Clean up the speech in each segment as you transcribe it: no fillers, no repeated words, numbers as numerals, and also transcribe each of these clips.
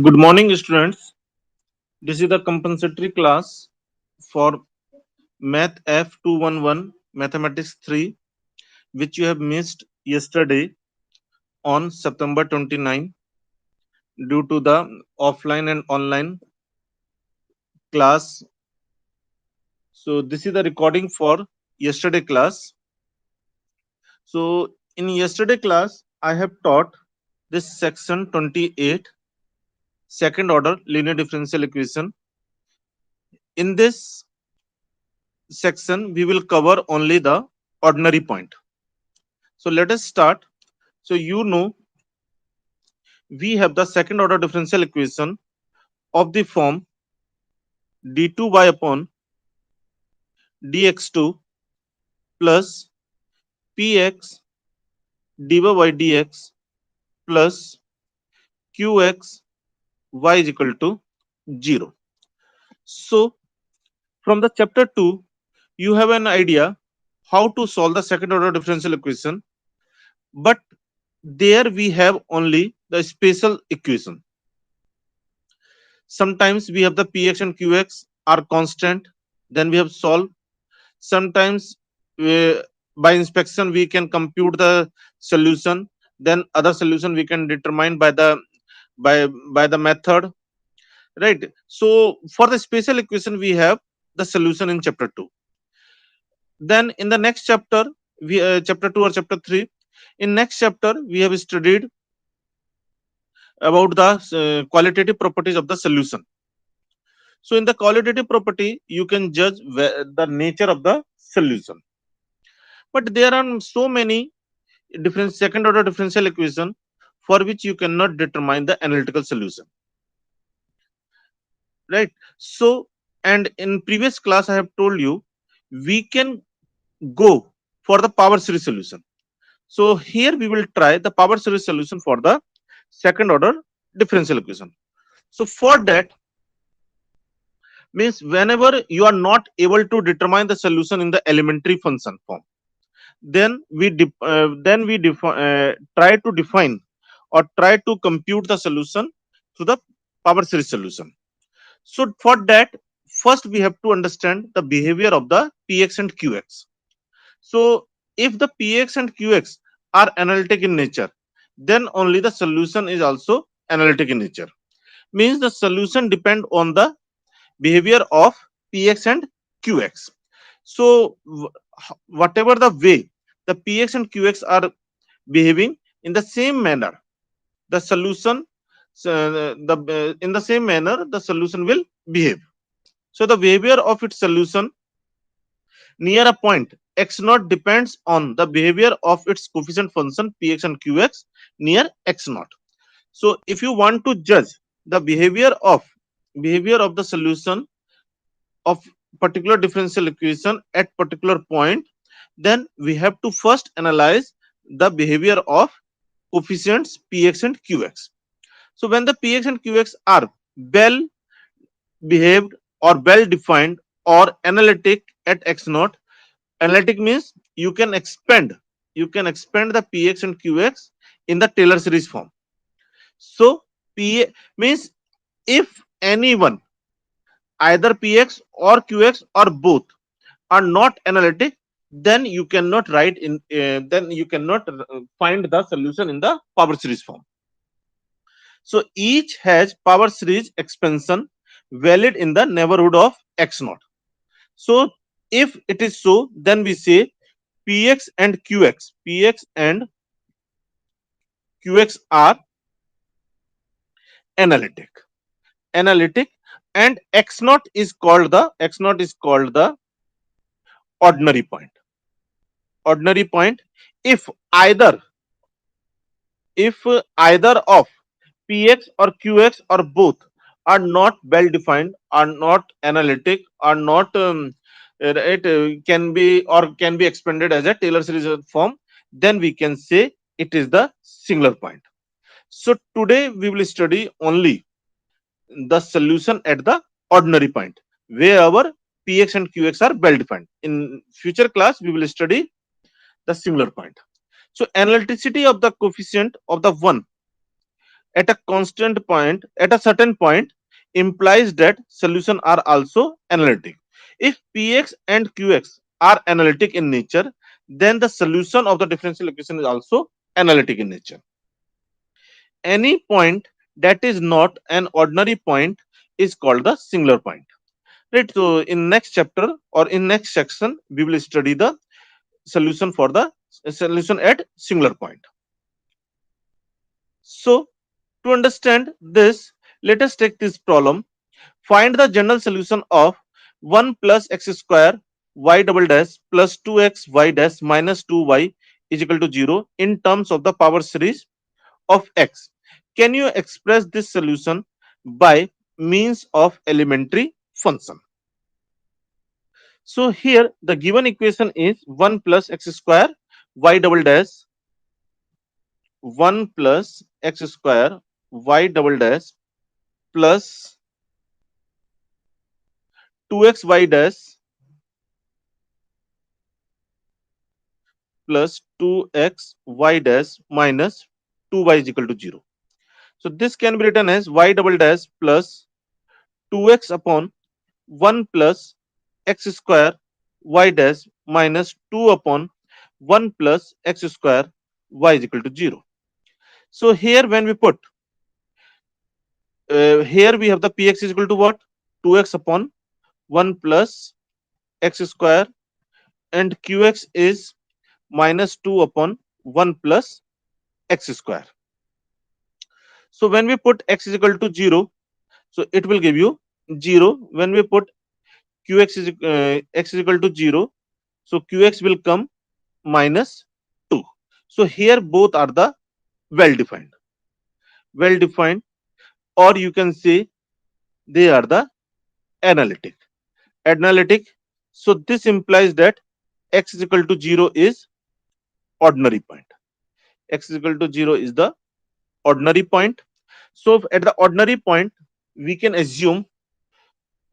Good morning, students. This is the compensatory class for Math F211 Mathematics 3, which you have missed yesterday on September 29 due to the offline and online class. So, this is the recording for yesterday class. So, in yesterday class, I have taught this section 28, second order linear differential equation. In this section, we will cover only the ordinary point. So let us start. So we have the second order differential equation of the form d2y upon dx2 plus px dy by dx plus qx y is equal to 0. So from the chapter 2, you have an idea how to solve the second order differential equation, but there we have only the special equation. Sometimes we have the px and qx are constant, then we have solved. Sometimes by inspection we can compute the solution, then other solution we can determine by the method, right? So for the special equation we have the solution in chapter 2. Then in the next chapter, we chapter 2 or chapter 3, in next chapter we have studied about the qualitative properties of the solution. So in the qualitative property, you can judge the nature of the solution. But there are so many different second order differential equation for which you cannot determine the analytical solution, right? So, and in previous class, I have told you we can go for the power series solution. So here we will try the power series solution for the second order differential equation. So for that, means whenever you are not able to determine the solution in the elementary function form, then try to define or try to compute the solution to the power series solution. So for that, first we have to understand the behavior of the px and qx. So if the px and qx are analytic in nature, then only the solution is also analytic in nature. Means the solution depend on the behavior of px and qx. So whatever the way the px and qx are behaving, in the same manner the solution in the same manner the solution will behave. So the behavior of its solution near a point x naught depends on the behavior of its coefficient function px and qx near x naught. So if you want to judge the behavior of the solution of particular differential equation at particular point, then we have to first analyze the behavior of coefficients px and qx. So when the px and qx are well behaved or well defined or analytic at x naught, analytic means you can expand the px and qx in the Taylor series form. So p means if anyone, either px or qx or both, are not analytic, then you cannot find the solution in the power series form. So each has power series expansion valid in the neighborhood of x naught. So if it is so, then we say px and qx are analytic, and x naught is called the ordinary point. Ordinary point if either of px or qx or both are not well defined, are not analytic, are not can be expanded as a Taylor series form, then we can say it is the singular point. So today we will study only the solution at the ordinary point where our px and qx are well defined. In future class we will study the singular point. So analyticity of the coefficient of the 1 at a constant point at a certain point implies that solutions are also analytic. If px and qx are analytic in nature, then the solution of the differential equation is also analytic in nature. Any point that is not an ordinary point is called the singular point. Right. So in next chapter or in next section, we will study the solution for the solution at singular point. So to understand this, let us take this problem. Find the general solution of 1 plus x square y double dash plus 2x y dash minus 2y is equal to 0 in terms of the power series of x. Can you express this solution by means of elementary function? So here the given equation is 1 plus x square y double dash 1 plus x square y double dash plus 2xy dash plus 2xy dash minus 2y is equal to 0. So this can be written as y double dash plus 2x upon 1 plus x square y dash minus 2 upon 1 plus x square y is equal to 0. So here when we put here we have the px is equal to what? 2x upon 1 plus x square and qx is minus 2 upon 1 plus x square. So when we put x is equal to 0, so it will give you 0. When we put qx is x is equal to 0, so qx will come minus 2. So here both are the well defined. Well defined, or you can say they are the analytic. Analytic. So this implies that x is equal to 0 is ordinary point. X is equal to 0 is the ordinary point. So at the ordinary point, we can assume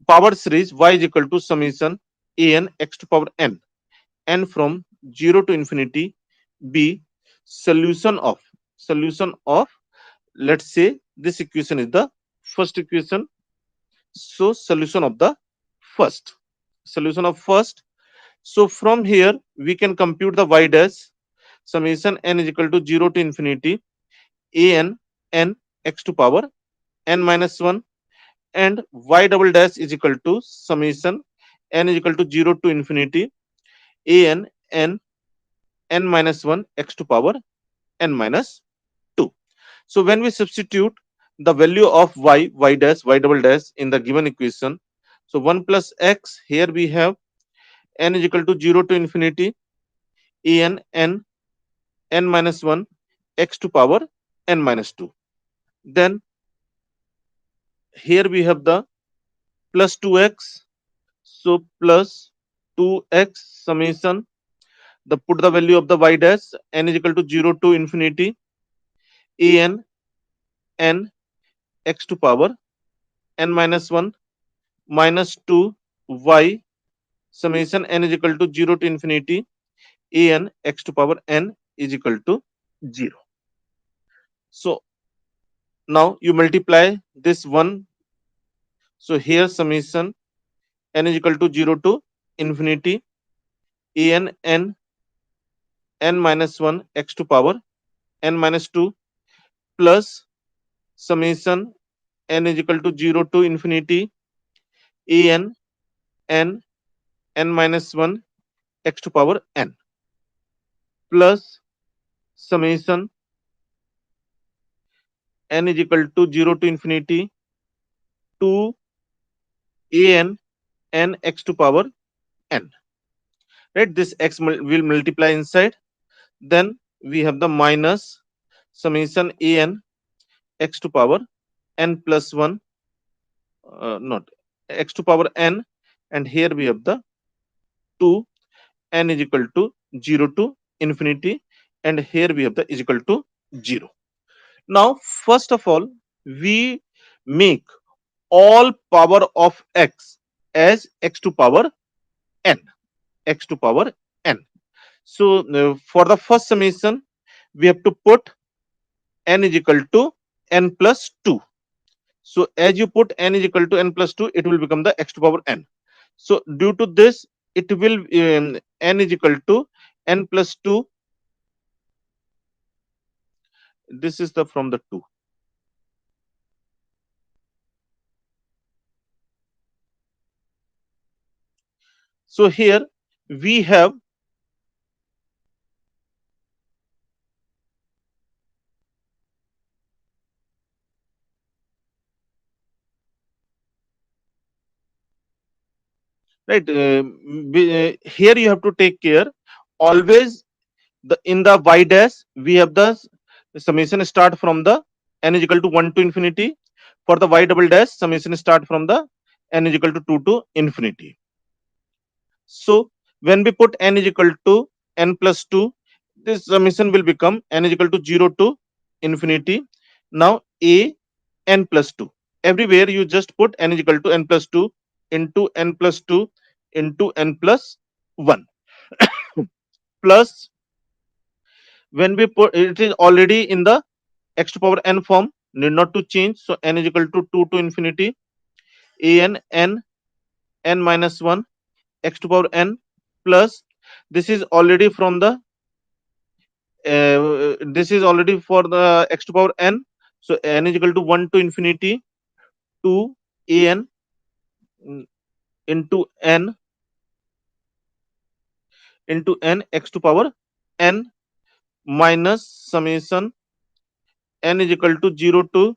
power series y is equal to summation a n x to power n from 0 to infinity b solution of let's say this equation is the first equation. So solution of first. So from here we can compute the y dash summation n is equal to 0 to infinity a n x to power n minus 1 and y double dash is equal to summation n is equal to 0 to infinity a n minus 1 x to power n minus 2. So when we substitute the value of y dash y double dash in the given equation, so 1 plus x, here we have n is equal to 0 to infinity a n minus 1 x to power n minus 2. Then here we have the plus 2x. So plus 2x summation, the put the value of the y dash n is equal to 0 to infinity a n x to power n minus 1 minus 2 y summation n is equal to 0 to infinity a n x to power n is equal to 0. So now you multiply this one. So here summation n is equal to 0 to infinity a n minus 1 x to power n minus 2 plus summation n is equal to 0 to infinity a n n minus 1 x to power n plus summation n is equal to 0 to infinity 2 a n x to power n. Right, this x will multiply inside. Then we have the minus summation a n x to power n plus 1, not x to power n, and here we have the 2 n is equal to 0 to infinity, and here we have the is equal to 0. Now first of all we make all power of x as x to power n. x to power n. So for the first summation we have to put n is equal to n plus 2. So as you put n is equal to n plus 2, it will become the x to power n. So due to this, it will n is equal to n plus 2. This is the from the 2. So here we have right here you have to take care always. The in the y dash we have the summation start from the n is equal to 1 to infinity. For the y double dash, summation start from the n is equal to 2 to infinity. So when we put n is equal to n plus 2, this summation will become n is equal to 0 to infinity. Now a n plus 2, everywhere you just put n is equal to n plus 2 into n plus 2 into n plus 1 plus, when we put it is already in the x to power n form, need not to change. So n is equal to 2 to infinity a n n n minus 1 x to power n plus, this is already from the this is already for the x to power n. So n is equal to 1 to infinity 2 a n into n x to power n minus summation n is equal to 0 to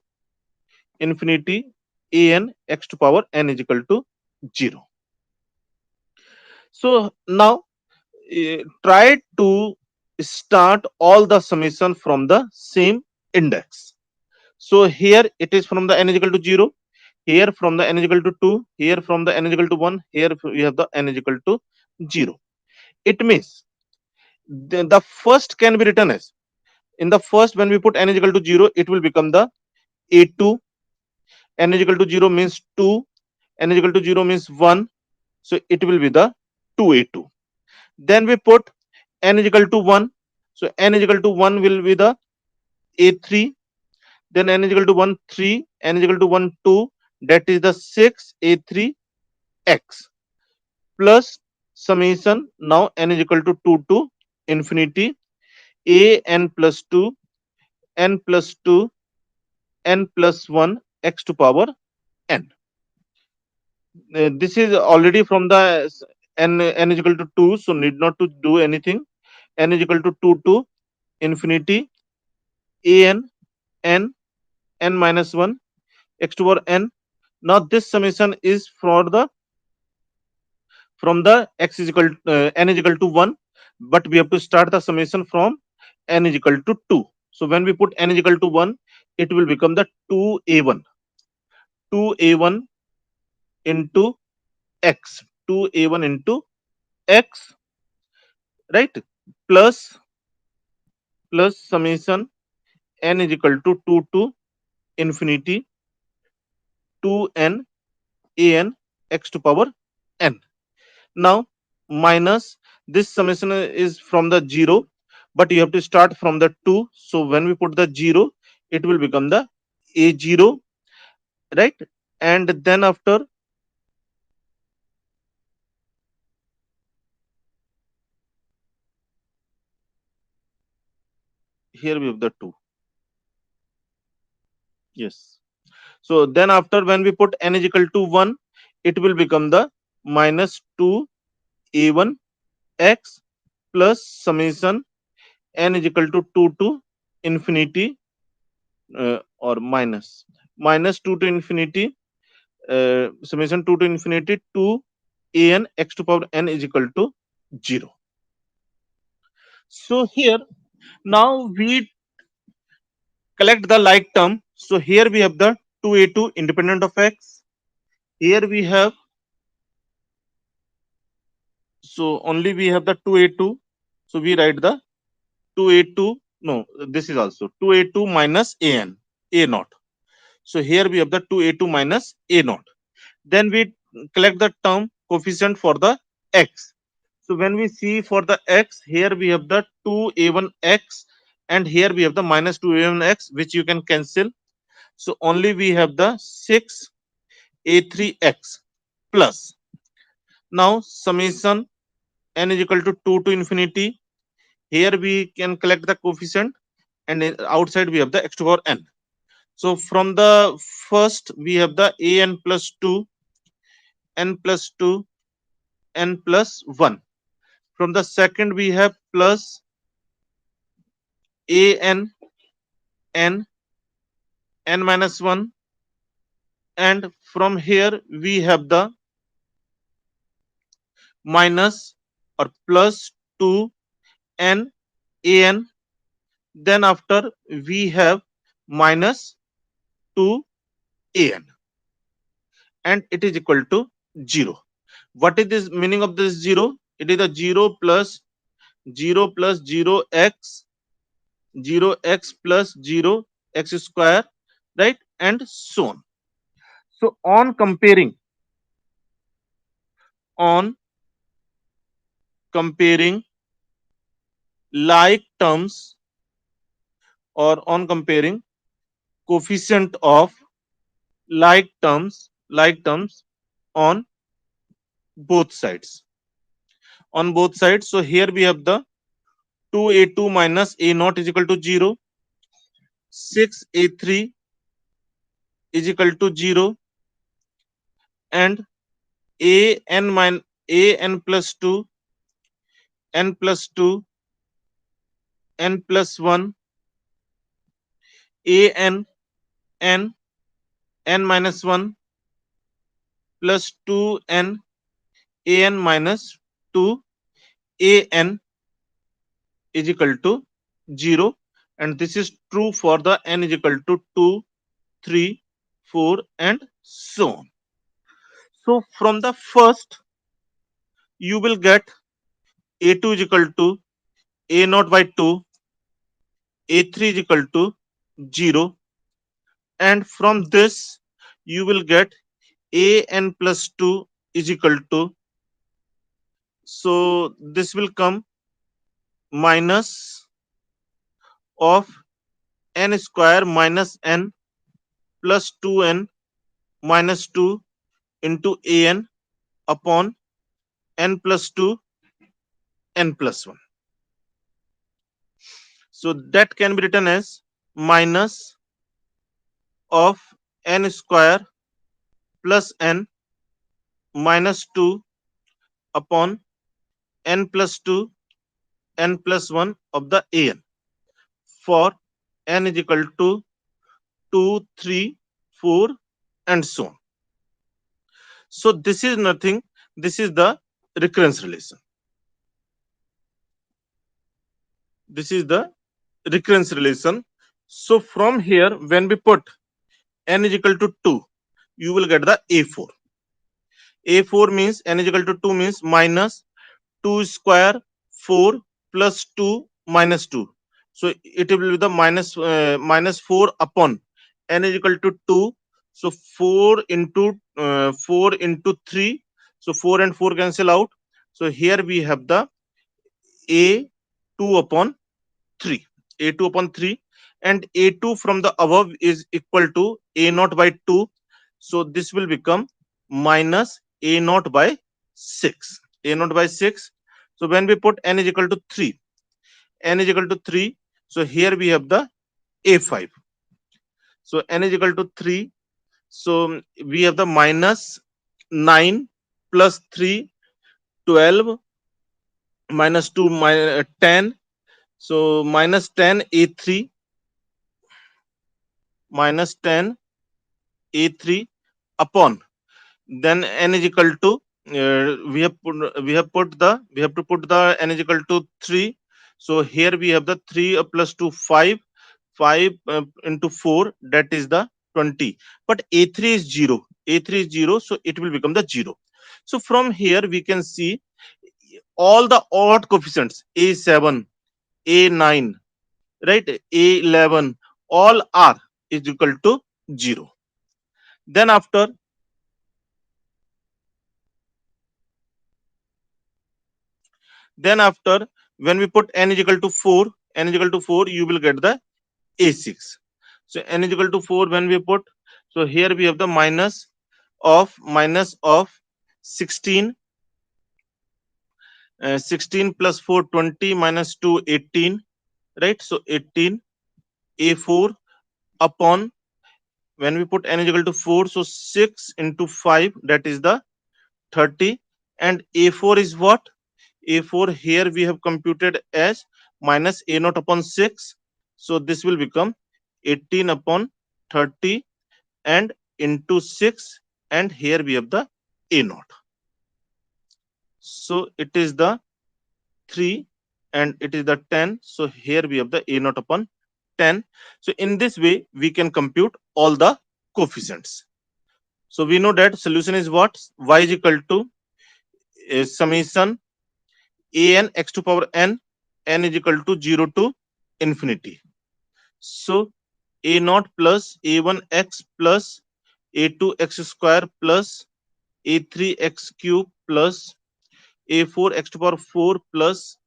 infinity a n x to power n is equal to 0. So now try to start all the summation from the same index. So here it is from the n is equal to 0, here from the n is equal to 2, here from the n is equal to 1, here we have the n is equal to 0. It means the first can be written as, in the first when we put n is equal to 0, it will become the a2. N is equal to 0 means 2, n is equal to 0 means 1, so it will be the 2a2. Then we put n is equal to 1, so n is equal to 1 will be the a3. Then n is equal to 1 3, n is equal to 1 2, that is the 6 a3 x plus summation. Now n is equal to 2 to infinity a n plus 2 n plus 2 n plus 1 x to power n. This is already from the n is equal to 2, so need not to do anything. N is equal to 2 to infinity a n n n minus 1 x to power n. Now this summation is for the from the x is equal n is equal to 1, but we have to start the summation from n is equal to 2. So when we put n is equal to 1, it will become the 2a1 into x, 2a1 into x, right, plus summation n is equal to 2 to infinity 2n a n x to power n. Now minus, this summation is from the 0, but you have to start from the 2. So when we put the 0, it will become the a0, right? And then after, here we have the 2. Yes. So then after, when we put n is equal to 1, it will become the minus 2 a1 x plus summation n is equal to 2 to infinity or minus 2 to infinity summation 2 to infinity 2 a n x to power n is equal to 0. So here now we collect the like term. So here we have the 2a2 independent of x. Here we have, so only we have the 2a2. So we write the 2a2, no, this is also 2a2 minus an, a naught. So here we have the 2a2 minus a naught. Then we collect the term coefficient for the x. So when we see for the x, here we have the 2a1x and here we have the minus 2a1x, which you can cancel. So only we have the 6a3x plus. Now summation n is equal to 2 to infinity. Here we can collect the coefficient, and outside we have the x to power n. So from the first we have the an plus 2, n plus 2, n plus 1. From the second we have plus an, n, n minus 1, and from here we have the minus or plus 2 n an. Then after we have minus 2 an, and it is equal to 0. What is this meaning of this 0? It is a 0 plus 0 plus 0x, 0x plus 0 x square, right, and so on. So on comparing like terms, or on comparing coefficient of like terms on both sides, so here we have the 2a2 minus a naught is equal to 0, 6a3 is equal to 0, and an plus 2, n plus 2, n plus 1, an, n, n minus 1 plus 2n, an minus 2, an is equal to 0, and this is true for the n is equal to 2, 3, 4, and so on. So from the first you will get a2 is equal to a naught by 2, a3 is equal to 0, and from this you will get an plus 2 is equal to, so this will come minus of n square minus n plus 2n minus 2 into an upon n plus 2, n plus 1. So that can be written as minus of n square plus n minus 2 upon n plus 2, n plus 1 of the an for n is equal to 2, 3, 4, and so on. So this is nothing, this is the recurrence relation. This is the recurrence relation. So from here, when we put n is equal to 2, you will get the a4. a4 means n is equal to 2 means minus 2 square 4 plus 2 minus 2. So it will be the minus 4 upon n is equal to 2. So 4 into 3. So 4 and 4 cancel out. So here we have the a2 upon 3. a2 upon 3, and a2 from the above is equal to a naught by 2. So this will become minus a naught by 6. A naught by 6. So when we put n is equal to 3, n is equal to 3. So here we have the a5. So n is equal to 3. So we have the minus 9 plus 3, 12, minus 2, 10. So minus 10 a3, minus 10 a3 upon, then n is equal to, we have to put the n is equal to 3. So here we have the 3 plus 2, 5, 5 into 4, that is the 20. But a3 is 0, a3 is 0, so it will become the 0. So from here we can see all the odd coefficients, a7, a9, right, a11, all are is equal to 0. Then after, when we put n is equal to 4, n is equal to 4, you will get the a6. So n is equal to 4 when we put, so here we have the minus of 16, 16 plus 4 20 minus 2 18, right? So 18 a4 upon, when we put n is equal to 4, so 6 into 5, that is the 30, and a4 is what? A4 here we have computed as minus a naught upon 6, so this will become 18 upon 30 and into 6, and here we have the a naught, so it is the 3 and it is the 10, so here we have the a naught upon 10. So in this way we can compute all the coefficients. So we know that solution is what? Y is equal to summation a n x to power n is equal to 0 to infinity. So a naught plus a1 x plus a2 x square plus a3 x cube plus a4 x to power 4 plus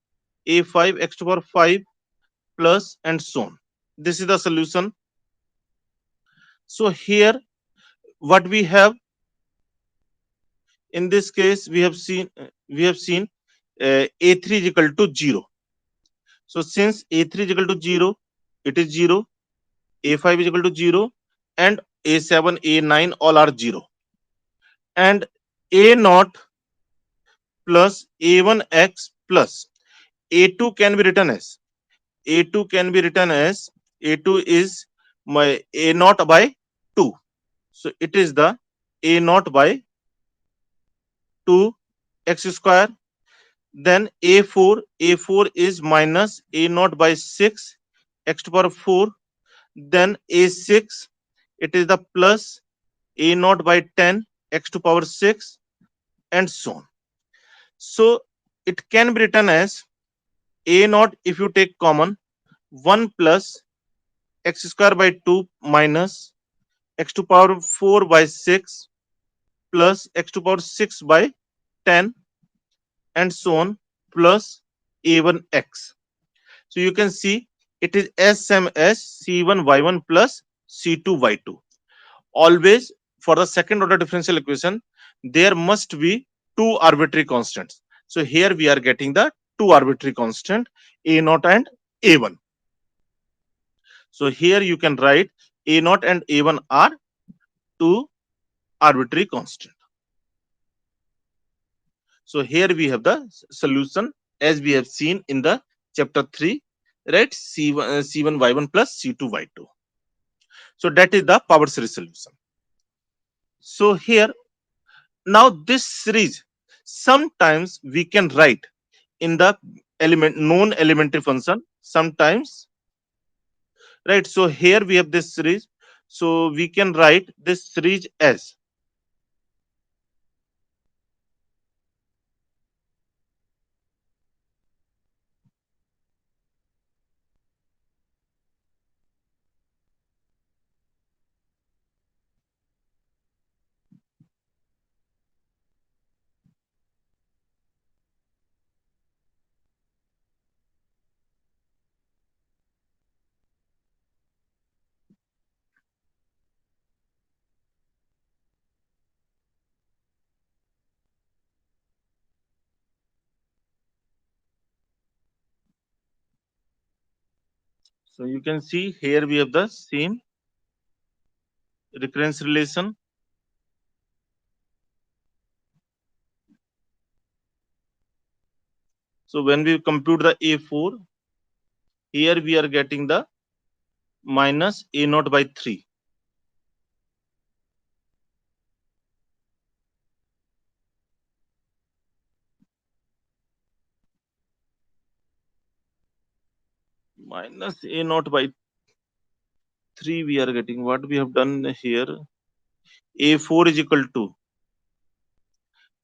a5 x to power 5 plus and so on. This is the solution. So here what we have in this case, we have seen a3 is equal to 0. So since a3 is equal to 0, it is 0, a5 is equal to 0, and a7, a9 all are 0. And a naught plus a1x plus a2 can be written as, a2 can be written as, a2 is my a naught by 2. So it is the a naught by 2 x square. Then a4 is minus a naught by 6 x to power 4. Then a6, it is the plus a naught by 10 x to power 6 and so on. So it can be written as a naught, if you take common, 1 plus x square by 2 minus x to power 4 by 6 plus x to power 6 by 10 and so on plus a1x. So you can see it is same as c1y1 plus c2y2. Always for the second order differential equation, there must be two arbitrary constants. So here we are getting the two arbitrary constant, a naught and a1. So here you can write a naught and a1 are two arbitrary constant. So here we have the solution as we have seen in the chapter 3, right? C1 y1 plus c2 y2. So that is the power series solution. So here now this series sometimes we can write in the element known elementary function sometimes, right? So here we have this series, so we can write this series as, so you can see here we have the same recurrence relation. So when we compute the a4, here we are getting the minus a naught by 3 minus a naught by 3 we are getting. What we have done here, a4 is equal to,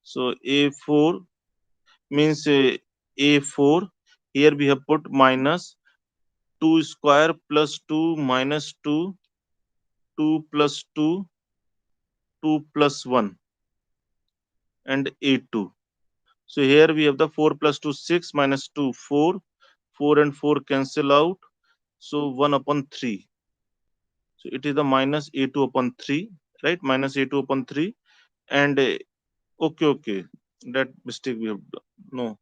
so a4 means a4, here we have put minus 2 square plus 2 minus 2, 2 plus 2, 2 plus 1 and a2. So here we have the 4 plus 2 6 minus 2 4, 4 and 4 cancel out. So 1 upon 3. So it is the minus a2 upon 3, right? Minus a2 upon 3. And okay, okay. That mistake we have done. No.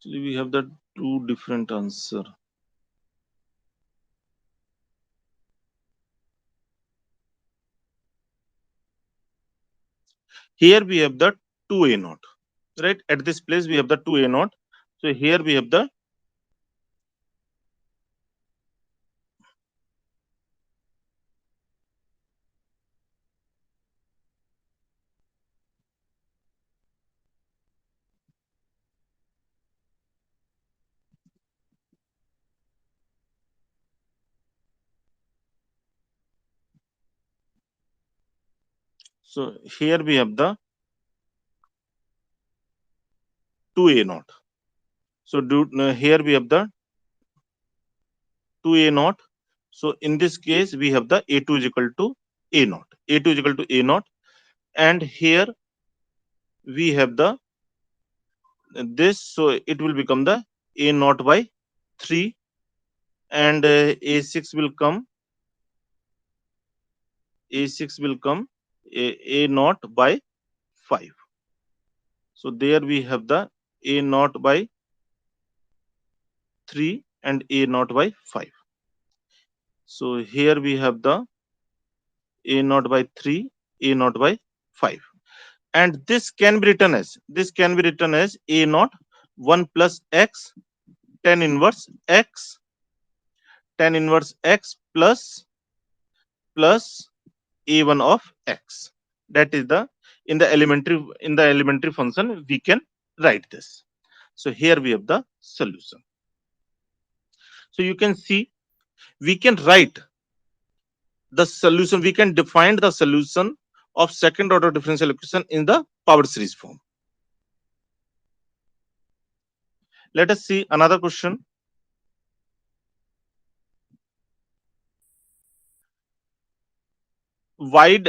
Actually, we have the two different answer. Here we have the 2a naught, right? At this place we have the 2a naught. So here we have the so here we have the 2a naught. So here we have the 2a naught. So in this case we have the a2 is equal to a naught. A2 is equal to a naught, and here we have the this. So it will become the a naught by 3, and a6 will come. A6 will come a naught by 5. So there we have the a naught by 3 and a naught by 5. So here we have the a naught by 3, a naught by 5. And this can be written as a naught 1 plus x tan inverse x tan inverse x plus a1 of x. That is the in the elementary function we can write this. So here we have the solution. So you can see we can write the solution, we can define the solution of second order differential equation in the power series form. Let us see another question. Let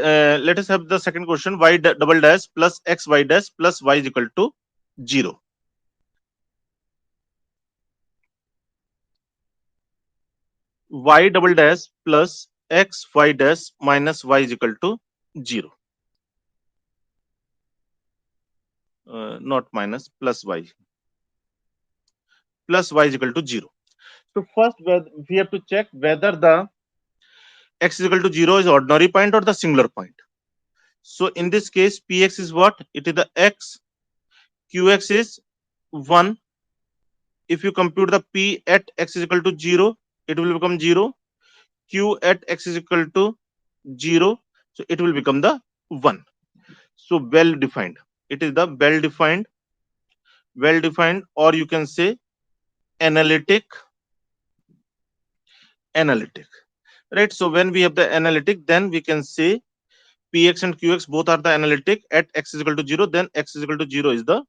us have the second question. Y double dash plus x y dash plus y is equal to 0. Y double dash plus x y dash minus y is equal to 0. Not minus, plus y. Plus y is equal to 0. So first we have to check whether the x is equal to 0 is ordinary point or the singular point. So in this case, px is what? It is the x. Qx is 1. If you compute the p at x is equal to 0, it will become 0. Q at x is equal to 0. So it will become the 1. So well defined. It is the well defined, or you can say analytic. Right? So when we have the analytic, then we can say px and qx both are the analytic at x is equal to 0. Then x is equal to 0 is the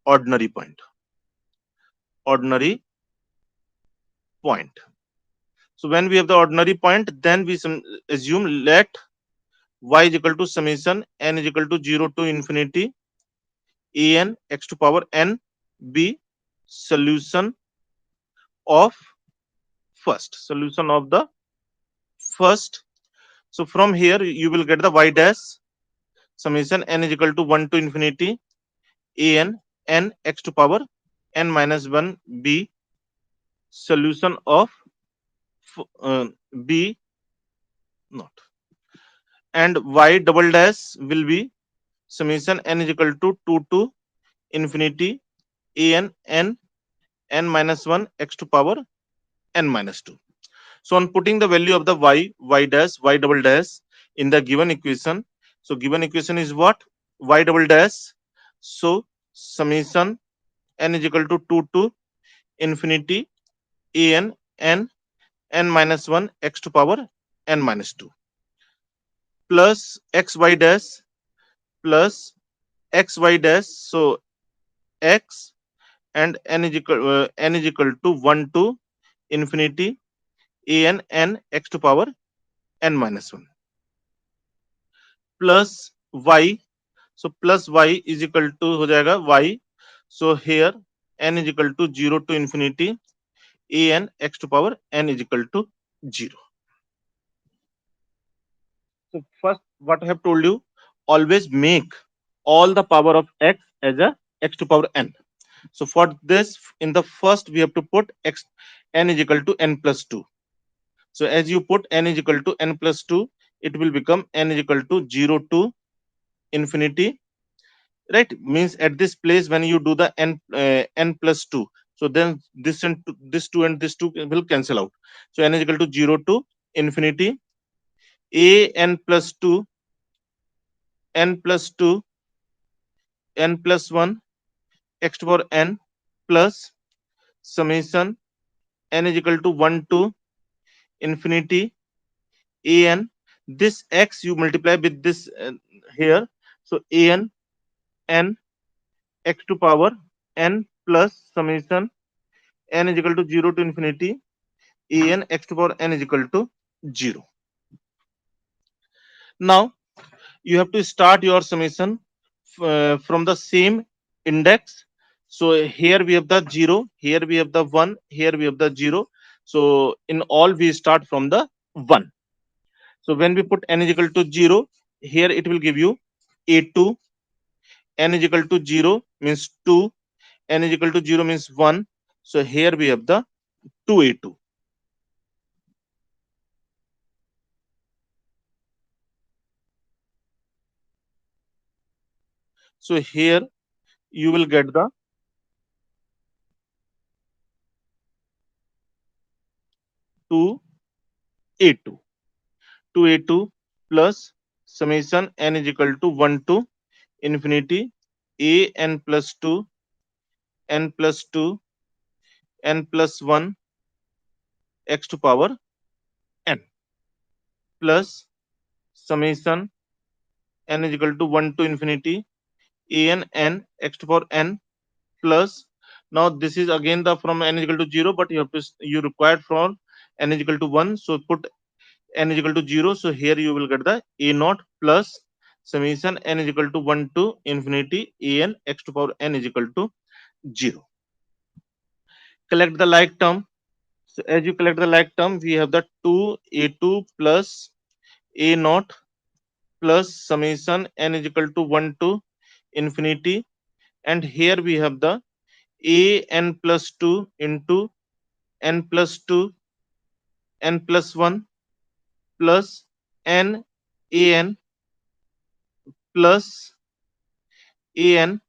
ordinary point. So when we have the ordinary point, then we assume let y is equal to summation n is equal to 0 to infinity an x to power n be solution of the first. So from here you will get the y dash summation n is equal to 1 to infinity an n x to power n minus 1 be solution of b not, and y double dash will be summation n is equal to 2 to infinity an n minus 1 x to power n minus 2. So on putting the value of the y dash, y double dash in the given equation, so given equation is what? Y double dash. So summation n is equal to 2 to infinity an n minus 1 x to power n minus 2 plus xy dash plus xy dash. So x and n is equal to 1 to infinity n x to power n minus 1 plus y. So plus y is equal to हो जाएगा y. So here n is equal to 0 to infinity an x to power n is equal to 0. So first, what I have told you, always make all the power of x as a x to power n. So for this, in the first, we have to put x n is equal to n plus 2. So as you put n is equal to n plus 2, it will become n is equal to 0 to infinity, right? Means at this place, when you do the n plus 2, so then this 2 and this 2 will cancel out. So n is equal to 0 to infinity a n plus 2 n plus 2 n plus 1 x to power n plus summation n is equal to 1 to infinity an. This x you multiply with this here, so an n x to power n plus summation n is equal to 0 to infinity an x to power n is equal to 0. Now you have to start your summation from the same index. So here we have the 0, here we have the 1, here we have the 0. So in all we start from the 1. So when we put n is equal to 0, here it will give you a2. N is equal to 0 means 2, n is equal to 0 means 1. So here we have the 2a2. So here you will get the 2a2. 2a2 plus summation n is equal to 1 to infinity a n plus 2 n plus 2 n plus 1 x to power n plus summation n is equal to 1 to infinity a n n x to power n plus, now this is again the from n is equal to 0, but you have to you required from n is equal to 1, so put n is equal to 0. So here you will get the a naught plus summation n is equal to 1 to infinity a n x to power n is equal to 0. Collect the like term. So as you collect the like term, we have the 2a2 plus a naught plus summation n is equal to 1 to infinity, and here we have the a n plus 2 into n plus 2 n plus 1 plus n a n plus a n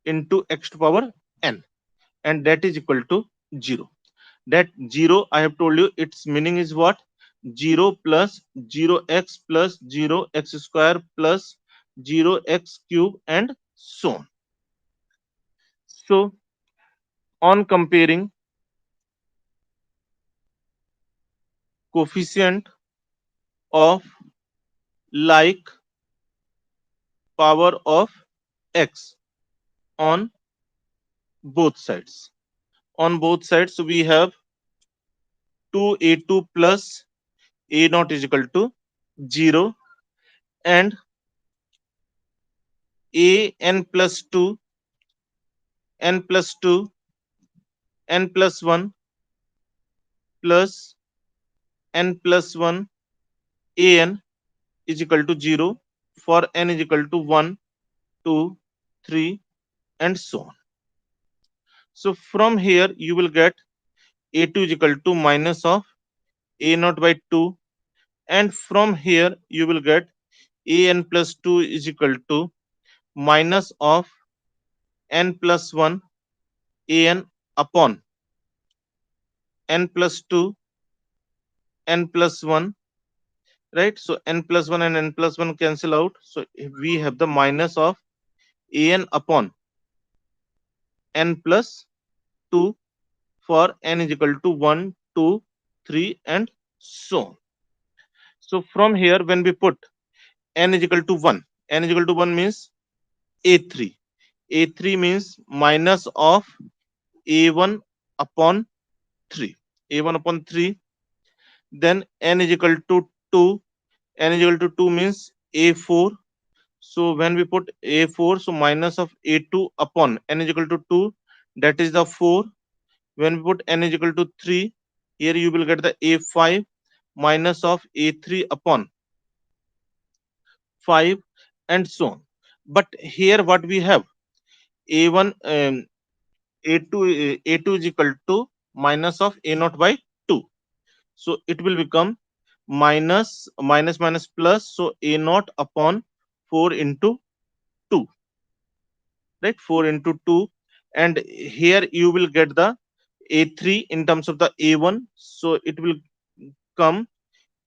into x to power n, and that is equal to 0. That 0, I have told you, its meaning is what? 0 plus 0x plus 0x square plus 0x cube and so on. So on comparing coefficient of like power of x on both sides. On both sides, so we have 2a2 plus a naught is equal to 0 and a n plus 2 n plus 2 n plus 1 plus n plus 1 a n is equal to 0 for n is equal to 1, 2, 3 and so on. So from here you will get a2 is equal to minus of a naught by 2, and from here you will get a n plus 2 is equal to minus of n plus 1 a n upon n plus 2 n plus 1, right? So n plus 1 and n plus 1 cancel out, so we have the minus of a n upon n plus 2 for n is equal to 1, 2, 3 and so on. So from here when we put n is equal to 1, n is equal to 1 means a3. A3 means minus of A1 upon 3. A1 upon 3. Then n is equal to 2. N is equal to 2 means A4. So when we put A4, so minus of A2 upon n is equal to 2, that is the 4. When we put n is equal to 3, here you will get the A5 minus of A3 upon 5 and so on. But here what we have, A1, A2 is equal to minus of A0 by 2. So it will become minus plus, so A0 upon 4 into 2, right? 4 into 2. And here you will get the A3 in terms of the A1. So it will come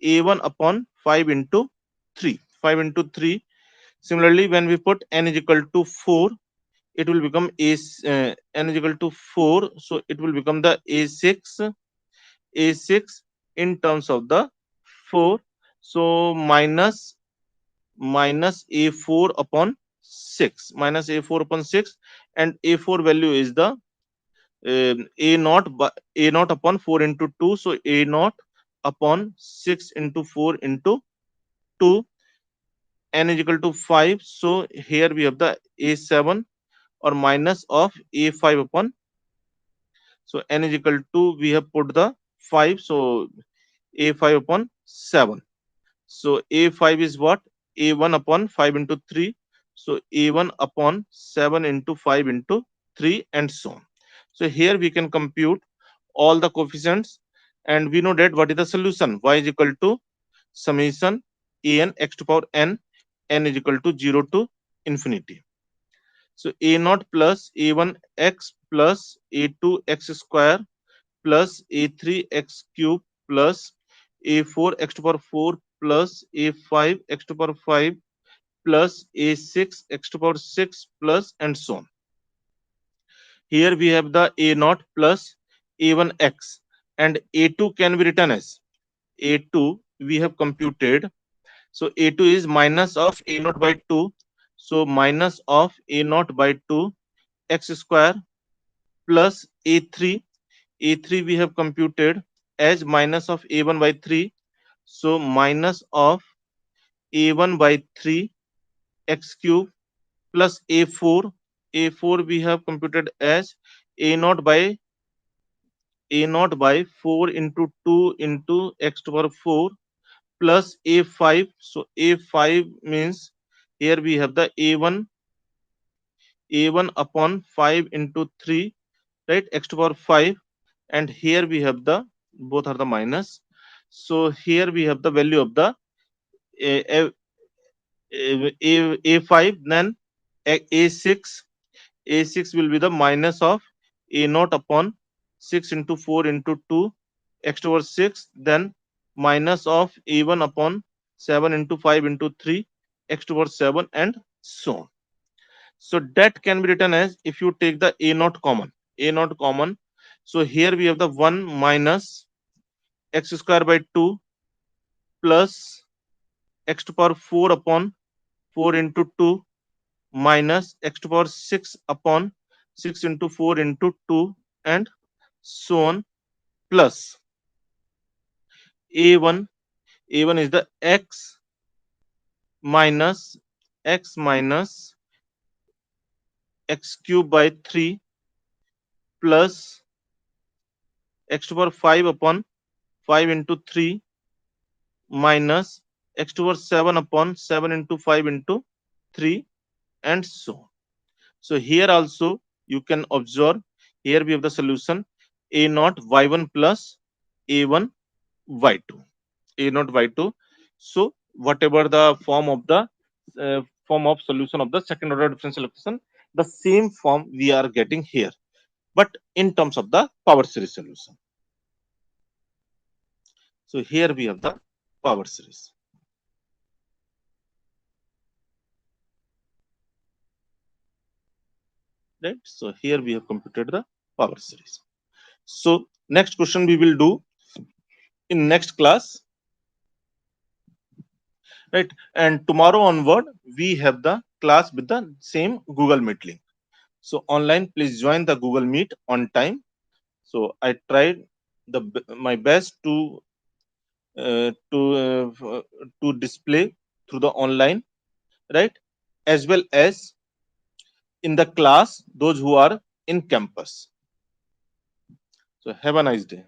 A1 upon 5 into 3. 5 into 3. Similarly, when we put n is equal to 4, it will become n is equal to 4. So it will become the A6 in terms of the 4. So minus A4 upon 6. Minus A4 upon 6. And A4 value is the A naught upon 4 into 2. So A naught upon 6 into 4 into 2. N is equal to 5. So here we have the A7 or minus of A5 upon. So n is equal to, we have put the 5. So A5 upon 7. So A5 is what? A1 upon 5 into 3. So A1 upon 7 into 5 into 3 and so on. So here we can compute all the coefficients and we know that what is the solution. Y is equal to summation an x to power n is equal to 0 to infinity. So a naught plus a1 x plus a2 x square plus a3 x cube plus a4 x to power 4 plus a5 x to power 5 plus a6 x to power 6 plus and so on. Here we have the a naught plus a1 x and a2 can be written as a2 we have computed. So a2 is minus of a naught by 2. So minus of a naught by 2 x square plus a3. A3 we have computed as minus of a1 by 3. So minus of a1 by 3 x cube plus a4. A4 we have computed as a naught by 4 into 2 into x to power 4 plus a5. So a5 means here we have the a1 upon 5 into 3, right, x to power 5, and here we have the both are the minus. So here we have the value of the a, a5, then a6. A6 will be the minus of a naught upon 6 into 4 into 2 x to power 6, then minus of a1 upon 7 into 5 into 3 x to power 7 and so on. So that can be written as, if you take the a naught common. So here we have the 1 minus x square by 2 plus x to power 4 upon 4 into 2 minus x to power 6 upon 6 into 4 into 2 and so on plus a1. A1 is the minus x x cube by 3 plus x to power 5 upon 5 into 3 minus x to power 7 upon 7 into 5 into 3 and so on. So here also you can observe, here we have the solution a naught y1 plus a1 y2, a naught y2. So whatever the form of solution of the second order differential equation, the same form we are getting here, but in terms of the power series solution. So here we have the power series. Right. So here we have computed the power series. So next question we will do in next class. Right. And tomorrow onward, we have the class with the same Google Meet link. So online, please join the Google Meet on time. So I tried my best to display through the online, right, as well as in the class those who are in campus. So have a nice day.